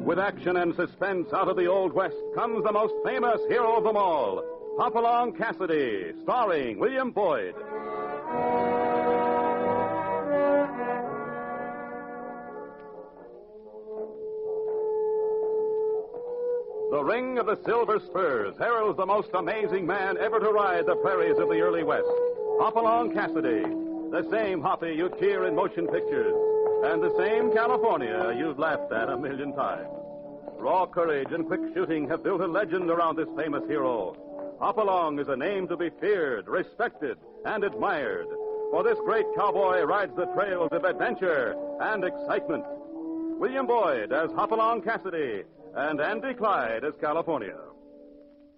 With action and suspense out of the Old West comes the most famous hero of them all, Hopalong Cassidy, starring William Boyd. The ring of the silver spurs heralds the most amazing man ever to ride the prairies of the early West, Hopalong Cassidy, the same Hoppy you'd cheer in motion pictures, and the same California you've laughed at a million times. Raw courage and quick shooting have built a legend around this famous hero. Hopalong is a name to be feared, respected, and admired, for this great cowboy rides the trails of adventure and excitement. William Boyd as Hopalong Cassidy, and Andy Clyde as California.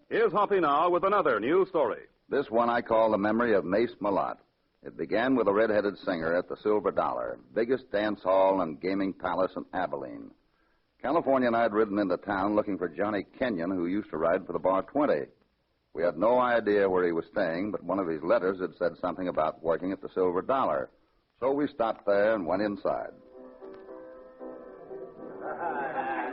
Here's Hoppy now with another new story. This one I call The Memory of Mace Melot. It began with a red-headed singer at the Silver Dollar, biggest dance hall and gaming palace in Abilene. California and I had ridden into town looking for Johnny Kenyon, who used to ride for the Bar 20. We had no idea where he was staying, but one of his letters had said something about working at the Silver Dollar. So we stopped there and went inside.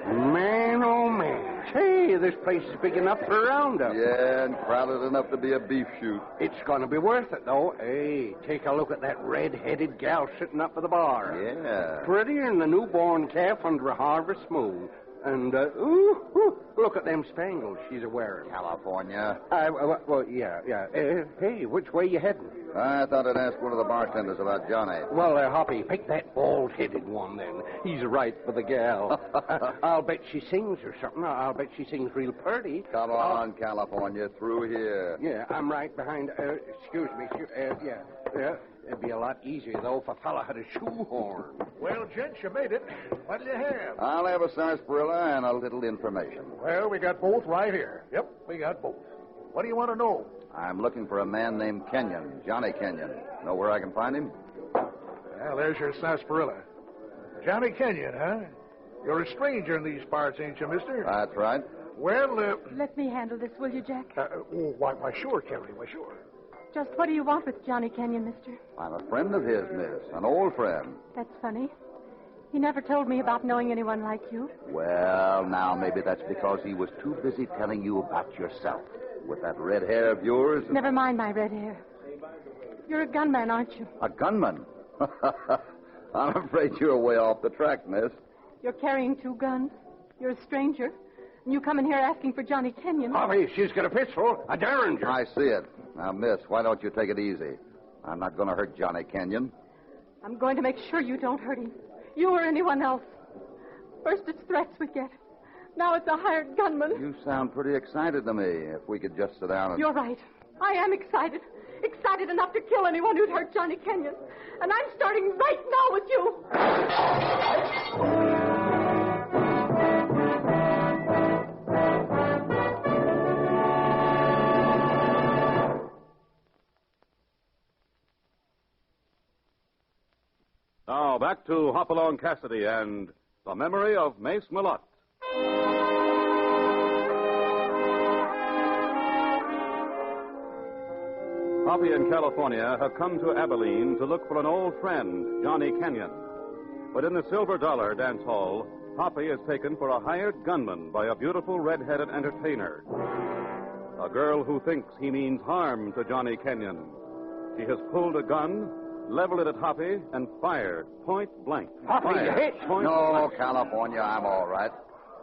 Man, oh, man. Hey, this place is big enough for a roundup. Yeah, and crowded enough to be a beef shoot. It's going to be worth it, though. Hey, take a look at that red-headed gal sitting up at the bar. Yeah. Prettier than the newborn calf under a harvest moon. And, look at them spangles she's a-wearing. California. Yeah. Hey, which way you heading? I thought I'd ask one of the bartenders about Johnny. Well, Hoppy, pick that bald-headed one, then. He's right for the gal. I'll bet she sings or something. I'll bet she sings real pretty. Come on, California, through here. Yeah, I'm right behind... excuse me. Yeah. It'd be a lot easier, though, if a fella had a shoehorn. Well, gents, you made it. What'll you have? I'll have a sarsaparilla and a little information. Well, we got both right here. Yep, we got both. What do you want to know? I'm looking for a man named Kenyon, Johnny Kenyon. Know where I can find him? Well, there's your sarsaparilla. Johnny Kenyon, huh? You're a stranger in these parts, ain't you, mister? That's right. Well, Let me handle this, will you, Jack? why, sure, Kelly, why, sure. Just what do you want with Johnny Kenyon, mister? I'm a friend of his, miss. An old friend. That's funny. He never told me about knowing anyone like you. Well, now, maybe that's because he was too busy telling you about yourself. With that red hair of yours. Never mind my red hair. You're a gunman, aren't you? A gunman? I'm afraid you're way off the track, miss. You're carrying 2 guns. You're a stranger. And you come in here asking for Johnny Kenyon. Hoppy, she's got a pistol. A derringer. I see it. Now, miss, why don't you take it easy? I'm not going to hurt Johnny Kenyon. I'm going to make sure you don't hurt him. You or anyone else. First it's threats we get. Now it's a hired gunman. You sound pretty excited to me. If we could just sit down and... You're right. I am excited. Excited enough to kill anyone who'd hurt Johnny Kenyon. And I'm starting right now with you. Now, back to Hopalong Cassidy and The Memory of Mace Melot. Hoppy and California have come to Abilene to look for an old friend, Johnny Kenyon. But in the Silver Dollar dance hall, Hoppy is taken for a hired gunman by a beautiful red-headed entertainer. A girl who thinks he means harm to Johnny Kenyon. She has pulled a gun, leveled it at Hoppy, and fired point blank. Hoppy, you hit. No, California, I'm all right.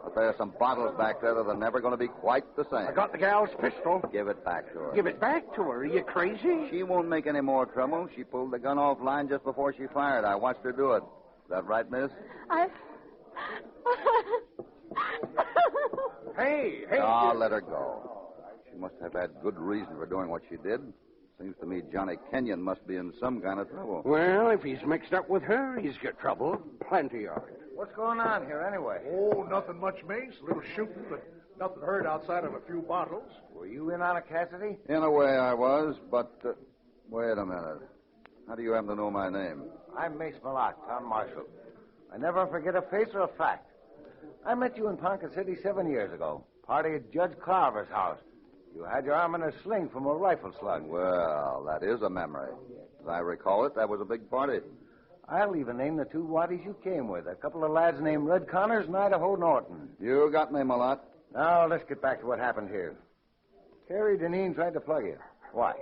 But there's some bottles back there that are never going to be quite the same. I got the gal's pistol. Give it back to her. Give it back to her. Are you crazy? She won't make any more trouble. She pulled the gun offline just before she fired. I watched her do it. Is that right, miss? Hey. Oh, let her go. She must have had good reason for doing what she did. Seems to me Johnny Kenyon must be in some kind of trouble. Well, if he's mixed up with her, he's got trouble. Plenty of it. What's going on here, anyway? Oh, nothing much, Mace. A little shooting, but nothing heard outside of a few bottles. Were you in on it, Cassidy? In a way I was, but... wait a minute. How do you happen to know my name? I'm Mace Melot, town marshal. I never forget a face or a fact. I met you in Ponca City 7 years ago. Party at Judge Carver's house. You had your arm in a sling from a rifle slug. Well, that is a memory. As I recall it, that was a big party. I'll even name the two waddies you came with. A couple of lads named Red Connors and Idaho Norton. You got me, Melot. Now, let's get back to what happened here. Carrie Deneen tried to plug you. Why?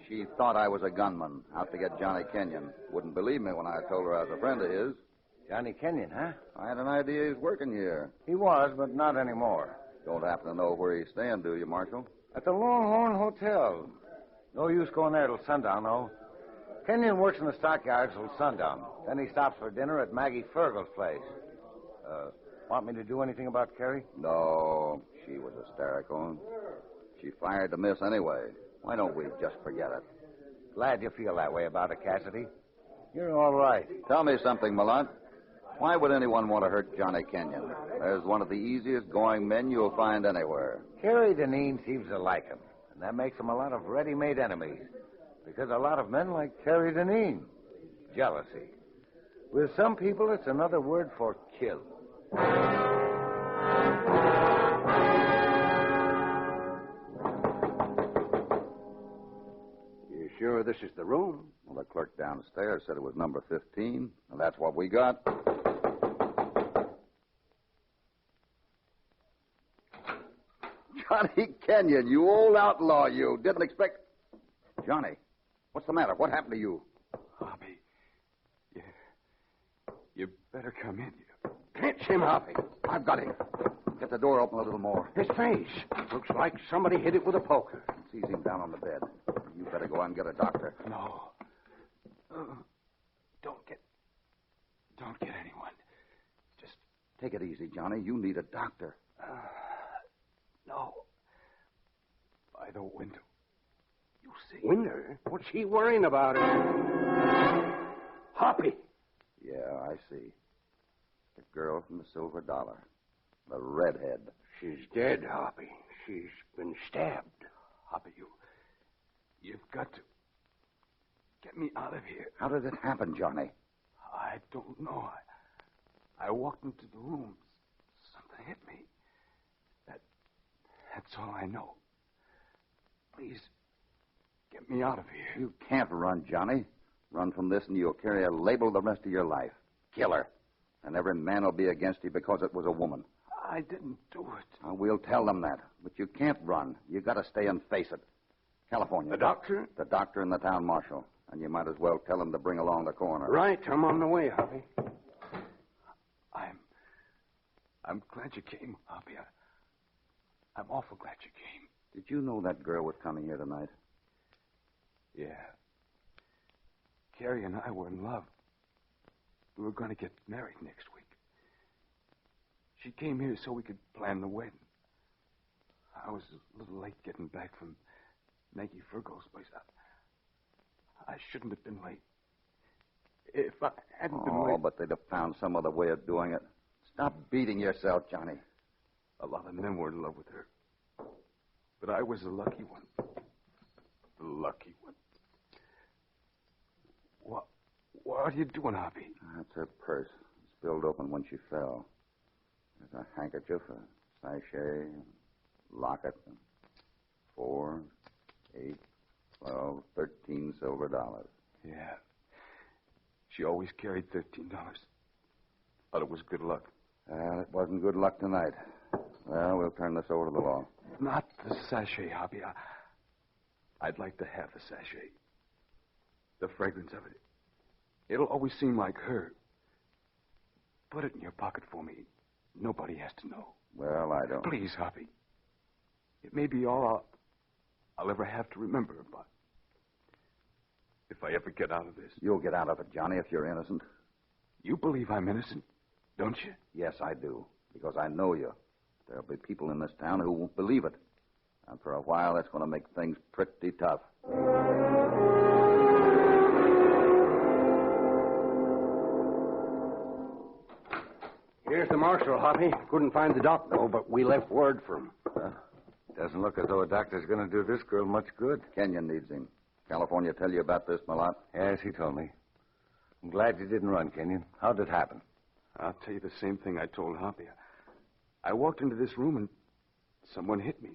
She thought I was a gunman out to get Johnny Kenyon. Wouldn't believe me when I told her I was a friend of his. Johnny Kenyon, huh? I had an idea he's working here. He was, but not anymore. Don't happen to know where he's staying, do you, Marshal? At the Longhorn Hotel. No use going there till sundown, though. Kenyon works in the stockyards till sundown. Then he stops for dinner at Maggie Fergal's place. Want me to do anything about Carrie? No, she was hysterical. She fired the miss anyway. Why don't we just forget it? Glad you feel that way about it, Cassidy. You're all right. Tell me something, Melot. Why would anyone want to hurt Johnny Kenyon? There's one of the easiest going men you'll find anywhere. Carrie Deneen seems to like him, and that makes him a lot of ready-made enemies. Because a lot of men like Carrie Deneen. Jealousy. With some people, it's another word for kill. You sure this is the room? Well, the clerk downstairs said it was number 15, and that's what we got. Johnny Kenyon, you old outlaw, you. Didn't expect... Johnny, what's the matter? What happened to you? Hoppy, you better come in. Catch him, Hoppy. I've got him. Get the door open a little more. His face. Looks like somebody hit it with a poker. Sees him down on the bed. You better go out and get a doctor. No. Don't get anyone. Just take it easy, Johnny. You need a doctor. No. By the window. You see. Window? What's he worrying about? Hoppy. Yeah, I see. The girl from the silver dollar. The redhead. She's dead, Hoppy. She's been stabbed. Hoppy, you've got to get me out of here. How did it happen, Johnny? I don't know. I walked into the room. Something hit me. That's all I know. Please, get me out of here. You can't run, Johnny. Run from this and you'll carry a label the rest of your life. Killer. And every man will be against you because it was a woman. I didn't do it. We'll tell them that. But you can't run. You got to stay and face it. California. The doctor? The doctor and the town marshal. And you might as well tell them to bring along the coroner. Right. I'm on the way, Hoppy. I'm glad you came, Hoppy. I'm awful glad you came. Did you know that girl was coming here tonight? Yeah. Carrie and I were in love. We were going to get married next week. She came here so we could plan the wedding. I was a little late getting back from Maggie Fergal's place. I shouldn't have been late. If I hadn't been late... Oh, but they'd have found some other way of doing it. Stop beating yourself, Johnny. A lot of men were in love with her. But I was the lucky one. The lucky one. What are you doing, Hoppy? That's her purse. It spilled open when she fell. There's a handkerchief, a sachet, a locket, 4, 8, 12, 13 silver dollars. Yeah. She always carried $13. Thought it was good luck. It wasn't good luck tonight. Well, we'll turn this over to the law. Not the sachet, Hoppy. I'd like to have the sachet. The fragrance of it. It'll always seem like her. Put it in your pocket for me. Nobody has to know. Well, I don't. Please, Hoppy. It may be all I'll ever have to remember about. If I ever get out of this. You'll get out of it, Johnny, if you're innocent. You believe I'm innocent, don't you? Yes, I do. Because I know you. There'll be people in this town who won't believe it. And for a while, that's going to make things pretty tough. Here's the marshal, Hoppy. Couldn't find the doc, though, but we left word for him. Doesn't look as though a doctor's going to do this girl much good. Kenyon needs him. California tell you about this, Melot? Yes, he told me. I'm glad you didn't run, Kenyon. How did it happen? I'll tell you the same thing I told Hoppy. I walked into this room and someone hit me.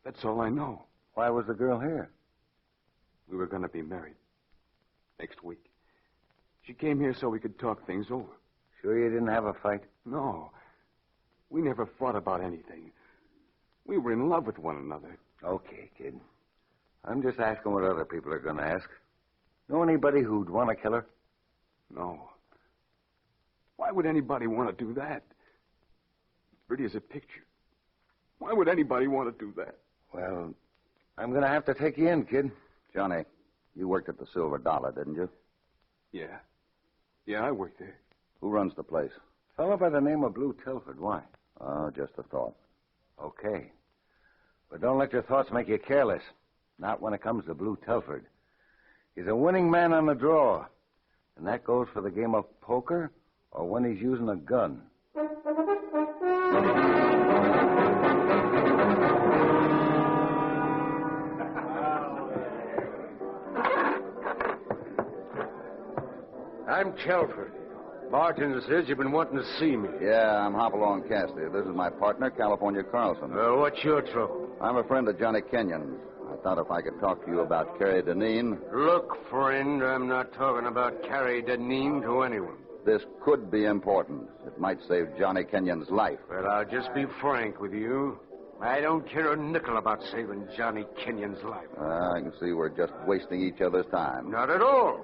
That's all I know. Why was the girl here? We were going to be married next week. She came here so we could talk things over. Sure you didn't have a fight? No. We never fought about anything. We were in love with one another. Okay, kid. I'm just asking what other people are going to ask. Know anybody who'd want to kill her? No. Why would anybody want to do that? Pretty as a picture. Why would anybody want to do that? Well, I'm going to have to take you in, kid. Johnny, you worked at the Silver Dollar, didn't you? Yeah. Yeah, I worked there. Who runs the place? A fellow by the name of Blue Tilford. Why? Oh, just a thought. Okay. But don't let your thoughts make you careless. Not when it comes to Blue Tilford. He's a winning man on the draw. And that goes for the game of poker or when he's using a gun. I'm Telford. Bartender says you've been wanting to see me. Yeah, I'm Hopalong Cassidy. This is my partner, California Carlson. What's your trouble? I'm a friend of Johnny Kenyon's. I thought if I could talk to you about Carrie Deneen. Look, friend, I'm not talking about Carrie Deneen to anyone. This could be important. It might save Johnny Kenyon's life. Well, I'll just be frank with you. I don't care a nickel about saving Johnny Kenyon's life. I can see we're just wasting each other's time. Not at all.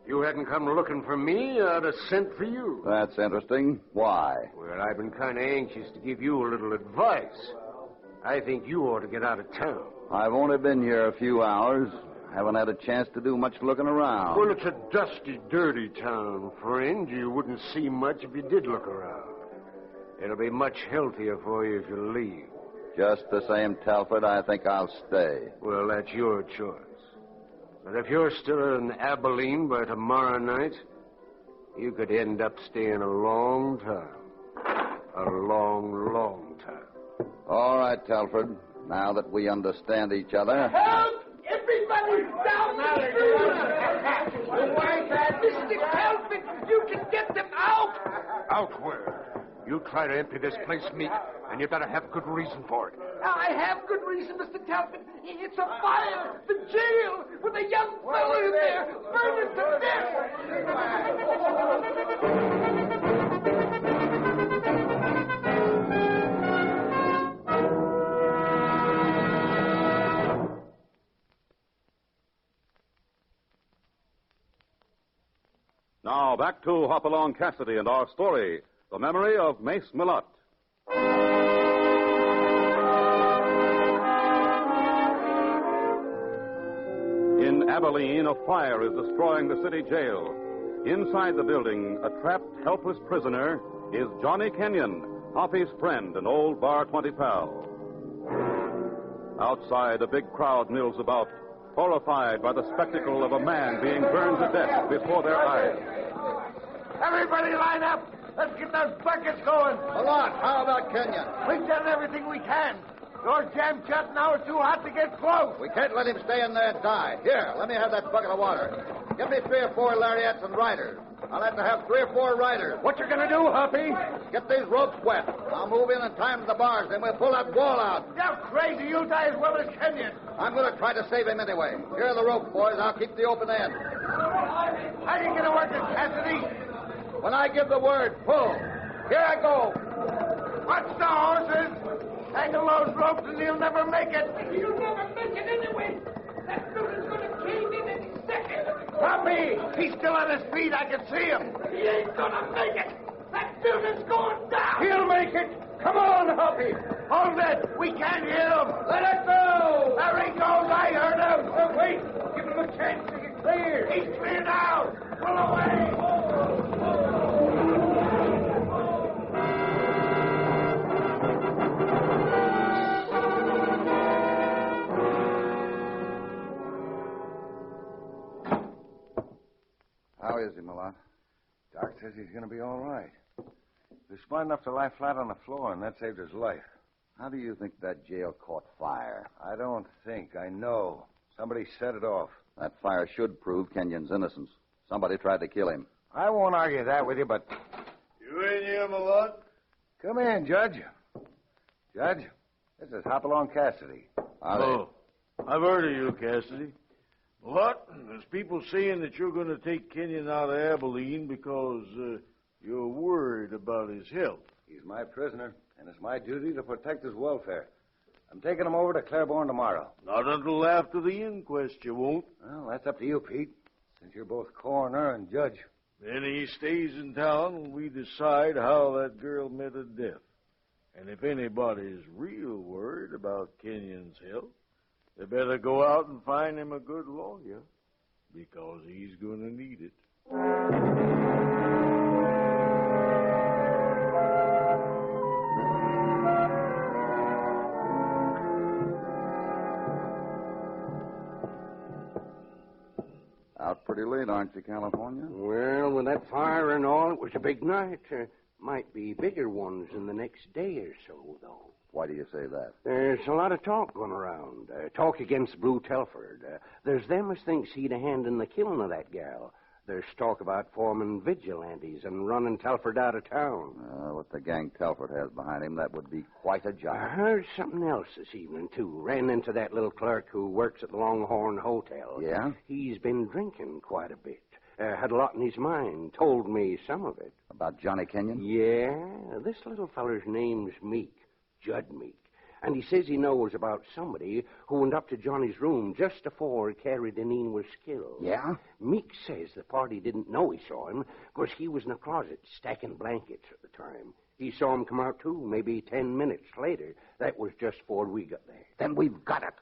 If you hadn't come looking for me, I'd have sent for you. That's interesting. Why? Well, I've been kind of anxious to give you a little advice. I think you ought to get out of town. I've only been here a few hours. Haven't had a chance to do much looking around. Well, it's a dusty, dirty town, friend. You wouldn't see much if you did look around. It'll be much healthier for you if you leave. Just the same, Telford, I think I'll stay. Well, that's your choice. But if you're still in Abilene by tomorrow night, you could end up staying a long time. A long, long time. All right, Telford. Now that we understand each other. Help! Everybody's down the street! Why, Mr. Telford, you can get them out! Out where? You try to empty this place, Meek, and you better have good reason for it. I have good reason, Mr. Telford. It's a fire. The jail with a young fellow in there burning to Now, back to Hopalong Cassidy and our story, The Memory of Mace Melot. In Abilene, a fire is destroying the city jail. Inside the building, a trapped, helpless prisoner is Johnny Kenyon, Hoppy's friend and old Bar 20 pal. Outside, a big crowd mills about, horrified by the spectacle of a man being burned to death before their eyes. Everybody line up. Let's get those buckets going. Melot, how about Kenyon? We've done everything we can. Door's jammed shut now. It's too hot to get close. We can't let him stay in there and die. Here, let me have that bucket of water. Give me 3 or 4 lariats and riders. I'll have to have 3 or 4 riders. What you gonna do, Hoppy? Get these ropes wet. I'll move in and time the bars, then we'll pull that wall out. You're crazy. You'll die as well as Kenyon. I'm going to try to save him anyway. Here are the ropes, boys. I'll keep the open end. How are you going to work it, Cassidy? When I give the word, pull. Here I go. Watch the horses. Tangle those ropes and he'll never make it. You'll never make it anyway. That building's going to cave in any second. Hoppy! He's still on his feet. I can see him. He ain't going to make it. That building's going down. He'll make it. Come on, Hoppy. Hold it. We can't hear him. Let it go. There he goes. I heard him. Oh, wait. Give him a chance to get clear. He's clear now. Pull away. How is he, Melot? Doc says he's going to be all right. He was smart enough to lie flat on the floor, and that saved his life. How do you think that jail caught fire? I don't think. I know. Somebody set it off. That fire should prove Kenyon's innocence. Somebody tried to kill him. I won't argue that with you, but... You in here, Melot? Come in, Judge. Judge, this is Hopalong Cassidy. Oh, I've heard of you, Cassidy. What? There's people saying that you're going to take Kenyon out of Abilene because you're worried about his health. He's my prisoner, and it's my duty to protect his welfare. I'm taking him over to Claiborne tomorrow. Not until after the inquest, you won't. Well, that's up to you, Pete, since you're both coroner and judge. Then he stays in town and we decide how that girl met her death. And if anybody's real worried about Kenyon's health, they better go out and find him a good lawyer, because he's going to need it. Out pretty late, aren't you, California? Well, with that fire and all, it was a big night. Might be bigger ones in the next day or so, though. Why do you say that? There's a lot of talk going around. Talk against Blue Telford. There's them as thinks he'd a hand in the killing of that gal. There's talk about forming vigilantes and running Telford out of town. With the gang Telford has behind him, that would be quite a I job. heard something else this evening, too. Ran into that little clerk who works at the Longhorn Hotel. Yeah? He's been drinking quite a bit. Had a lot in his mind. Told me some of it. About Johnny Kenyon? Yeah, this little feller's name's Meek. Judd Meek. And he says he knows about somebody who went up to Johnny's room just afore Carrie Deneen was killed. Yeah? Meek says the party didn't know he saw him because he was in the closet stacking blankets at the time. He saw him come out, too, maybe 10 minutes later. That was just before we got there. Then we've got it.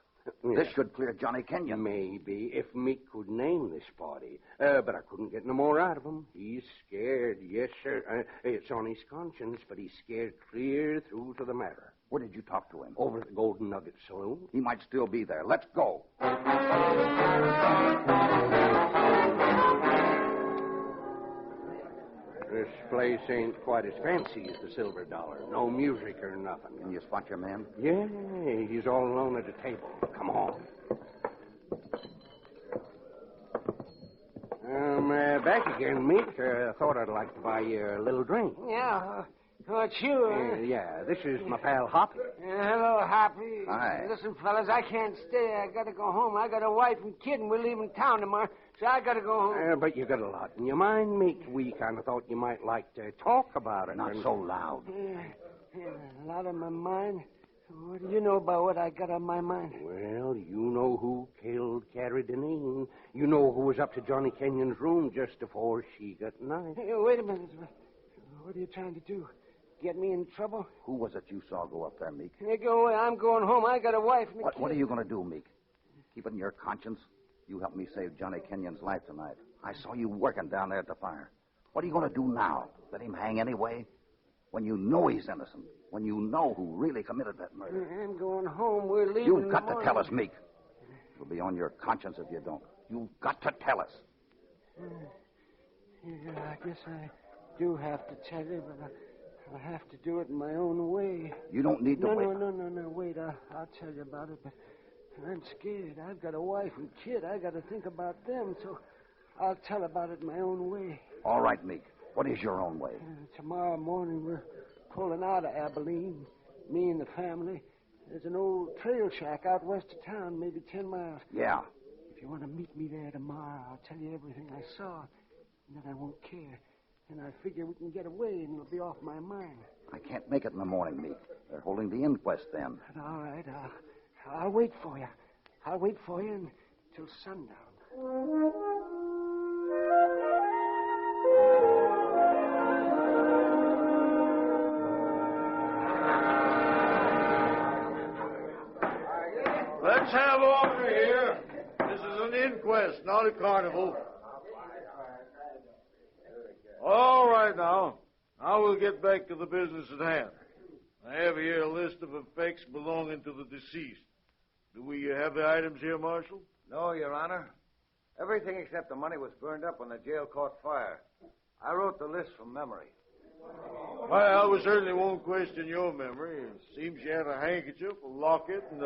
Yeah. This should clear Johnny Kenyon. Maybe, if Meek could name this party. But I couldn't get no more out of him. He's scared, yes, sir. It's on his conscience, but he's scared clear through to the matter. Where did you talk to him? Over at the Golden Nugget Saloon. He might still be there. Let's go. This place ain't quite as fancy as the Silver Dollar. No music or nothing. Can you spot your man? Yeah, he's all alone at a table. Come on. Back again, Meek. Thought I'd like to buy you a little drink. Yeah, what's you? Yeah, this is my pal Hoppy. Hello, Happy. Hi. Listen, fellas, I can't stay. I gotta go home. I got a wife and kid, and we're leaving town tomorrow, so I gotta go home. But you got a lot in your mind, Meek. We kind of thought you might like to talk about it. Not so loud. A lot on my mind. What do you know about what I got on my mind? Well, you know who killed Carrie Deneen. You know who was up to Johnny Kenyon's room just before she got knifed. Hey, wait a minute. What are you trying to do? Get me in trouble? Who was it you saw go up there, Meek? Hey, go away. I'm going home. I got a wife and a kid. What are you going to do, Meek? Keep it in your conscience? You helped me save Johnny Kenyon's life tonight. I saw you working down there at the fire. What are you going to do now? Let him hang anyway? When you know he's innocent. When you know who really committed that murder. I'm going home. We're leaving. You've got to tell us, Meek. It'll be on your conscience if you don't. You've got to tell us. Yeah, I guess I do have to tell you, but I'll have to do it in my own way. You don't need to wait. No, wait. I'll tell you about it, but I'm scared. I've got a wife and kid. I got to think about them, so I'll tell about it my own way. All right, Meek. What is your own way? Tomorrow morning, we're pulling out of Abilene, me and the family. There's an old trail shack out west of town, maybe 10 miles. Yeah. If you want to meet me there tomorrow, I'll tell you everything I saw, and then I won't care. And I figure we can get away, and it'll be off my mind. I can't make it in the morning, Meek. They're holding the inquest then. But all right, I'll wait for you. I'll wait for you until sundown. Let's have order here. This is an inquest, not a carnival. All right, now. Now we'll get back to the business at hand. I have here a list of effects belonging to the deceased. Do we have the items here, Marshal? No, Your Honor. Everything except the money was burned up when the jail caught fire. I wrote the list from memory. Well, we certainly won't question your memory. It seems you had a handkerchief, a locket, and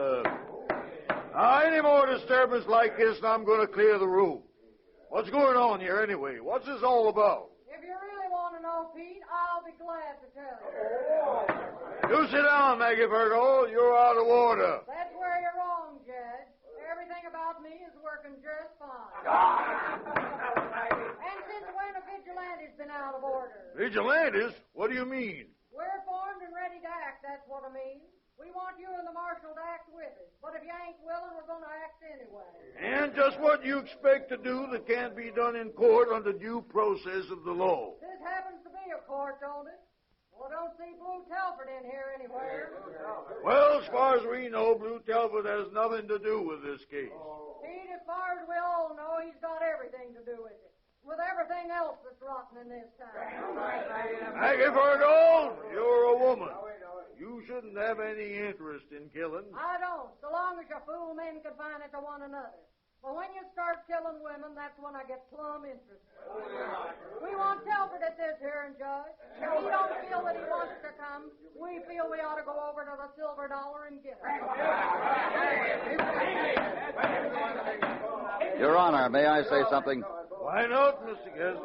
any more disturbance like this, and I'm going to clear the room. What's going on here, anyway? What's this all about? If you really want to know, Pete, I'll be glad to tell you. You sit down, Maggie Virgo. You're out of order. That's where you're wrong, Judge. Everything about me is working just fun. And since when have vigilantes been out of order? Vigilantes? What do you mean? We're formed and ready to act, that's what I mean. We want you and the marshal to act with us. But if you ain't willing, we're going to act anyway. And just what you expect to do that can't be done in court under due process of the law. This happens to be a court, don't it? Well, I don't see Blue Telford in here anywhere. Well, as far as we know, Blue Telford has nothing to do with this case. Pete, as far as we all know, he's got everything to do with it. With everything else that's rotten in this town. Maggie Fergal, you're a woman. You shouldn't have any interest in killing. I don't, so long as you fool men confine it to one another. But when you start killing women, that's when I get plumb interested. We want Telford at this hearing, Judge. If he don't feel that he wants to come, we feel we ought to go over to the Silver Dollar and get him. Your Honor, may I say something? Why not, Mr. Cassidy?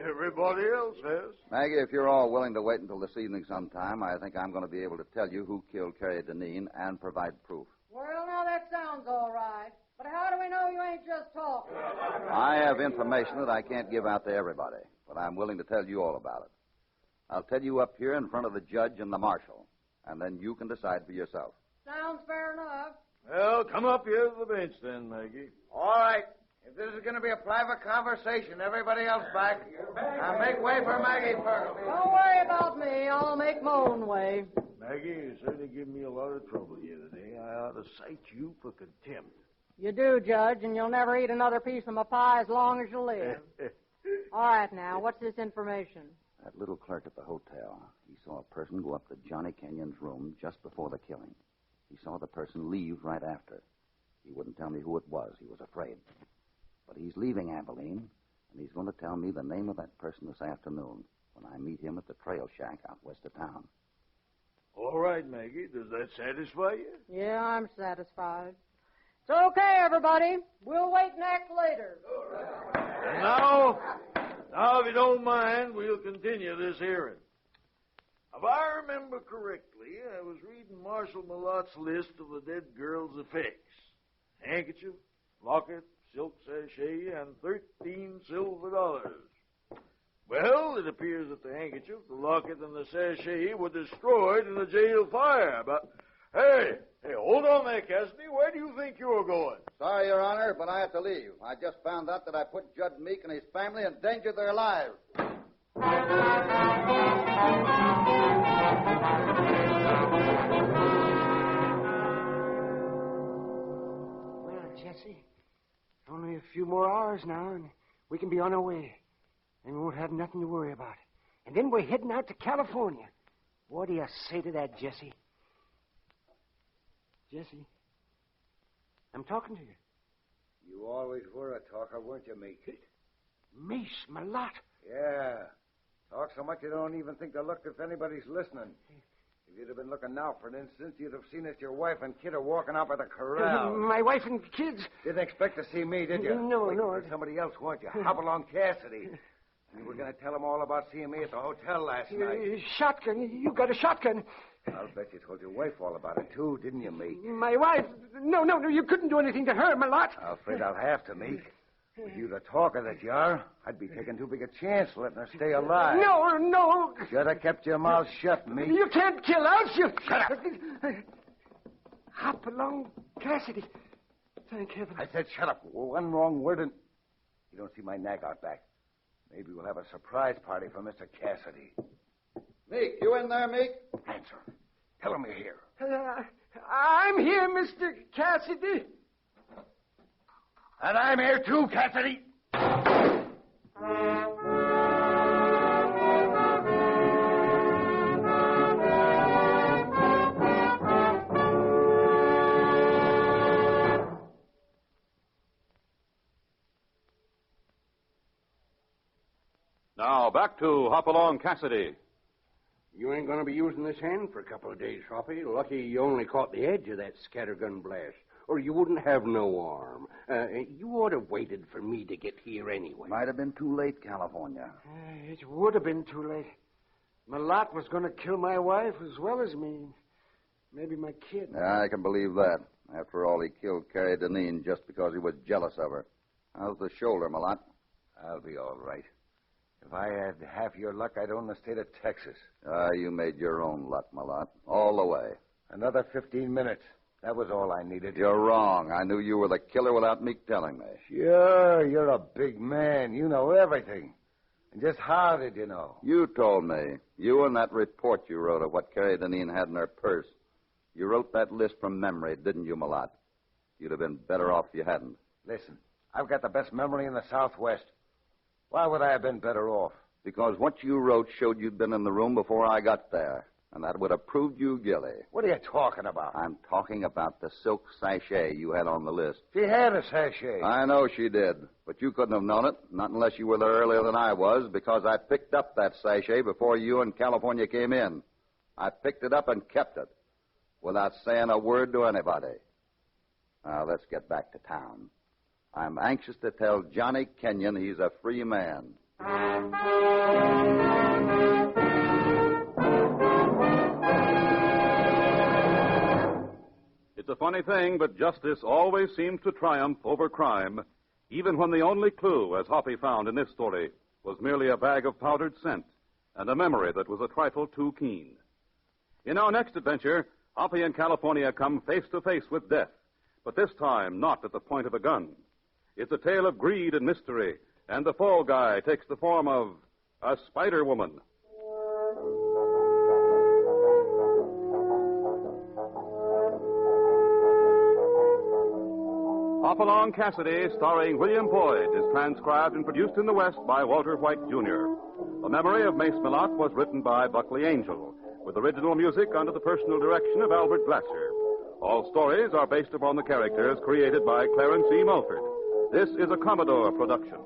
Everybody else has. Maggie, if you're all willing to wait until this evening sometime, I think I'm going to be able to tell you who killed Carrie Deneen and provide proof. Well, now that sounds all right. But how do we know you ain't just talking? I have information that I can't give out to everybody, but I'm willing to tell you all about it. I'll tell you up here in front of the judge and the marshal, and then you can decide for yourself. Sounds fair enough. Well, come up here to the bench then, Maggie. All right. If this is going to be a private conversation, everybody else back. Now make way for Maggie Fergal. Don't worry about me. I'll make my own way. Maggie, you certainly give me a lot of trouble here today. I ought to cite you for contempt. You do, Judge, and you'll never eat another piece of my pie as long as you live. All right, now, what's this information? That little clerk at the hotel, he saw a person go up to Johnny Kenyon's room just before the killing. He saw the person leave right after. He wouldn't tell me who it was. He was afraid. But he's leaving Abilene, and he's going to tell me the name of that person this afternoon when I meet him at the trail shack out west of town. All right, Maggie. Does that satisfy you? Yeah, I'm satisfied. It's okay, everybody. We'll wait and act later. And now, if you don't mind, we'll continue this hearing. If I remember correctly, I was reading Marshal Melot's list of the dead girl's effects. Handkerchief, locket, silk sachet, and 13 silver dollars. Well, it appears that the handkerchief, the locket, and the sachet were destroyed in the jail fire. But, hey, hold on there, Cassidy. Where do you think you're going? Sorry, Your Honor, but I have to leave. I just found out that I put Judd Meek and his family in danger of their lives. Well, Jesse, only a few more hours now, and we can be on our way. And we won't have nothing to worry about. And then we're heading out to California. What do you say to that, Jesse? Jesse, I'm talking to you. You always were a talker, weren't you, Meek? Mace, Melot. Yeah. Talk so much you don't even think to look if anybody's listening. If you'd have been looking now, for instance, you'd have seen that your wife and kid are walking out by the corral. My wife and kids. Didn't expect to see me, did you? No, Waiting no. for somebody else, weren't you? Hopalong Cassidy. You were going to tell them all about seeing me at the hotel last night. Shotgun. You got a shotgun. I'll bet you told your wife all about it, too, didn't you, Meek? My wife. No, you couldn't do anything to her, Melot. I'm afraid I'll have to, Meek. With you the talker that you are, I'd be taking too big a chance letting her stay alive. No. Should have kept your mouth shut, Meek. You can't kill us. Shut up. Hopalong Cassidy. Thank heaven. I said shut up. One wrong word and... You don't see my nag out back. Maybe we'll have a surprise party for Mr. Cassidy. Meek, you in there, Meek? Answer him. Tell him you're here. I'm here, Mr. Cassidy. And I'm here too, Cassidy. Now, back to Hopalong Cassidy. You ain't going to be using this hand for a couple of days, Hoppy. Lucky you only caught the edge of that scattergun blast, or you wouldn't have no arm. You ought have waited for me to get here anyway. Might have been too late, California. It would have been too late. Melot was going to kill my wife as well as me. Maybe my kid. Yeah, I can believe that. After all, he killed Carrie Deneen just because he was jealous of her. How's the shoulder, Melot? I'll be all right. If I had half your luck, I'd own the state of Texas. You made your own luck, Melot. All the way. Another 15 minutes. That was all I needed. You're wrong. I knew you were the killer without me telling me. Sure, you're a big man. You know everything. And just how did you know? You told me. You and that report you wrote of what Carrie Deneen had in her purse. You wrote that list from memory, didn't you, Melot? You'd have been better off if you hadn't. Listen, I've got the best memory in the Southwest. Why would I have been better off? Because what you wrote showed you'd been in the room before I got there. And that would have proved you guilty. What are you talking about? I'm talking about the silk sachet you had on the list. She had a sachet. I know she did. But you couldn't have known it, not unless you were there earlier than I was, because I picked up that sachet before you and California came in. I picked it up and kept it, without saying a word to anybody. Now, let's get back to town. I'm anxious to tell Johnny Kenyon he's a free man. It's a funny thing, but justice always seems to triumph over crime, even when the only clue, as Hoppy found in this story, was merely a bag of powdered scent and a memory that was a trifle too keen. In our next adventure, Hoppy and California come face to face with death, but this time not at the point of a gun. It's a tale of greed and mystery, and the fall guy takes the form of a Spider Woman. Hopalong Cassidy, starring William Boyd, is transcribed and produced in the West by Walter White, Jr. The Memory of Mace Melot was written by Buckley Angel, with original music under the personal direction of Albert Glasser. All stories are based upon the characters created by Clarence E. Mulford. This is a Commodore production.